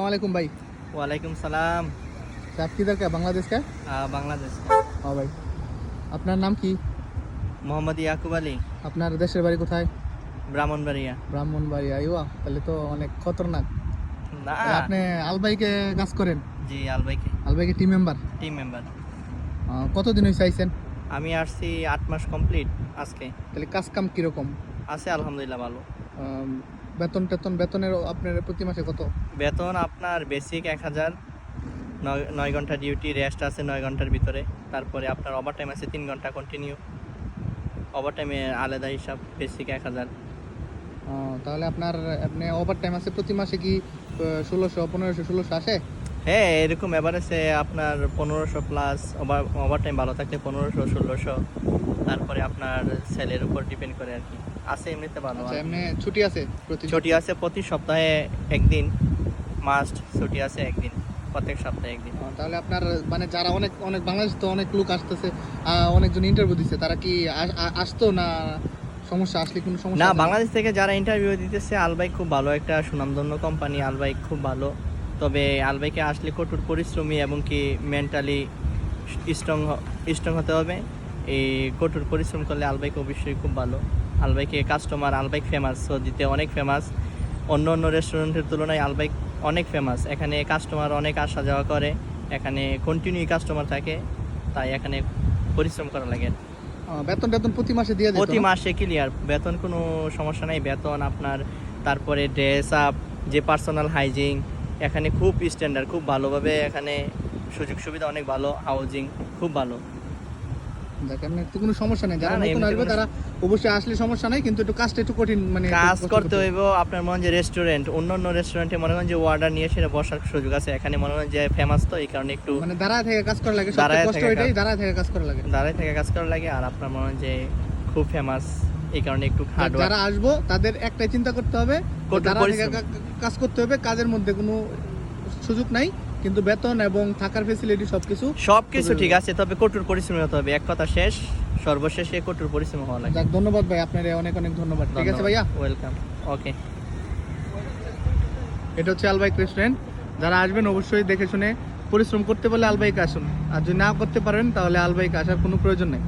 वालेकुम भाई। वालेकुम सलाम। आप किधर का, बांग्लादेश का? বাংলাদেশ। हाँ भाई। আপনার নাম কি? মোহাম্মদ ইয়াকুব আলী, আপনার দেশের বাড়ি কোথায়? ব্রাহ্মণবাড়িয়া। ব্রাহ্মণবাড়িয়া। আইওয়া, তাহলে তো অনেক খতরনাক। না, আপনি আলবাইকে কাজ করেন? জি আলবাইকে আলবাইকে টিম মেম্বার? Team member. কতদিন হয়েছে আইছেন? আমি আসছি 8 মাস কমপ্লিট আজকে। তাহলে কাজ কাম কিরকম? আছে আলহামদুলিল্লাহ ভালো। বেতনের আপনার প্রতি মাসে কত? বেতন আপনার বেসিক 1000, 9 ঘন্টা ডিউটি, রেস্ট আছে 9 ঘন্টার ভিতরে। তারপরে আপনার ওভার টাইম আছে 3 ঘন্টা কন্টিনিউ। ওভার টাইমে আলাদা হিসাব, বেসিক 1000। তাহলে আপনি ওভার টাইম আছে প্রতি মাসে কি 1600, 1500, 1600 আসে? হ্যাঁ, এরকম এভারেজে আপনার 1500 প্লাস, ওভার টাইম ভালো থাকলে 1500, 1600। তারপরে আপনার সেলের উপর ডিপেন্ড করে আর কি। আছে এমনিতে ভালো। আচ্ছা, এমনি ছুটি আছে? ছুটি আছে প্রতি সপ্তাহে একদিন, মাস্ট ছুটি আছে একদিন, প্রত্যেক সপ্তাহে একদিন। তাহলে আপনার মানে যারা অনেক অনেক বাংলাদেশ তো অনেক লোক আসতেছে, অনেকজন ইন্টারভিউ দিচ্ছে, তারা কি আসতো না? সমস্যা আসলে কোনো সমস্যা না, আছে? বাংলাদেশ থেকে যারা ইন্টারভিউ দিতেছে, আলবাইক খুব ভালো একটা সুনামধন্য কোম্পানি, আলবাইক খুব ভালো। তবে আলবাইকে আসলে কঠোর পরিশ্রমী এবং কি মেন্টালি স্ট্রং হতে হবে। এই কঠোর পরিশ্রম করলে আলবাইক অবশ্যই খুব ভালো। আলবাইকে কাস্টমার, আলবাইক ফেমাস, সৌদিতে অনেক ফেমাস। অন্য অন্য রেস্টুরেন্টের তুলনায় আলবাইক অনেক ফেমাস। এখানে কাস্টমার অনেক আসা যাওয়া করে, এখানে কন্টিনিউ কাস্টমার থাকে, তাই এখানে পরিশ্রম করা লাগে। বেতন প্রতি মাসে দিয়ে দিত? প্রতি মাসে ক্লিয়ার বেতন, কোনো সমস্যা নাই। বেতন আপনার, তারপরে ড্রেস আপ, যে পার্সোনাল হাইজিন, এখানে খুব স্ট্যান্ডার্ড, খুব ভালোভাবে এখানে সুযোগ সুবিধা অনেক ভালো, হাউজিং খুব ভালো। দেখেন, একটু কোনো সমস্যা নেই। যারা না, নতুন এমনিতে আসবে তারা অবশ্যই আসলে সমস্যা নাই, কিন্তু একটু কাজটা একটু কঠিন, মানে কাজ করতে হইব। আপনার মনে হয় যে রেস্টুরেন্ট, অন্য রেস্টুরেন্টে মনে করেন যে অর্ডার নিয়ে সেটা বসার সুযোগ আছে, এখানে মনে হয় যে ফেমাস, তো এই কারণে একটু মানে দাঁড়ায় থেকে কাজ করা লাগে। দাঁড়ায় সবচেয়ে কষ্ট থেকে এটাই, দাঁড়ায় থেকে কাজ করা লাগে। দাঁড়ায় থেকে কাজ করা লাগে। আর আপনার মনে হয় যে খুব ফেমাস, এই কারণে একটু হার্ড ওয়ার্ক। যারা আসবো তাদের একটাই চিন্তা করতে হবে, কঠোর দাঁড়ায় থেকে পরিশ্রম। কাজ করতে হবে। কাজের মধ্যে কোনো সুযোগ নাই, কিন্তু বেতন এবং থাকার ফ্যাসিলিটি সবকিছু ঠিক আছে, তবে কঠোর পরিশ্রম হতে হবে। এক কথা শেষ, সর্বশেষে কঠোর পরিশ্রম হওয়া লাগে। যাক, ধন্যবাদ ভাই, আপনার অনেক অনেক ধন্যবাদ। ঠিক আছে ভাইয়া, ওয়েলকাম। ওকে। এটা হচ্ছে আলবাইক রেস্টুরেন্ট। যারা আসবেন অবশ্যই দেখে শুনে পরিশ্রম করতে পারলে আলবাইকে আসুন, আর যদি না করতে পারেন তাহলে আলবাইকে আসার কোনো প্রয়োজন নেই।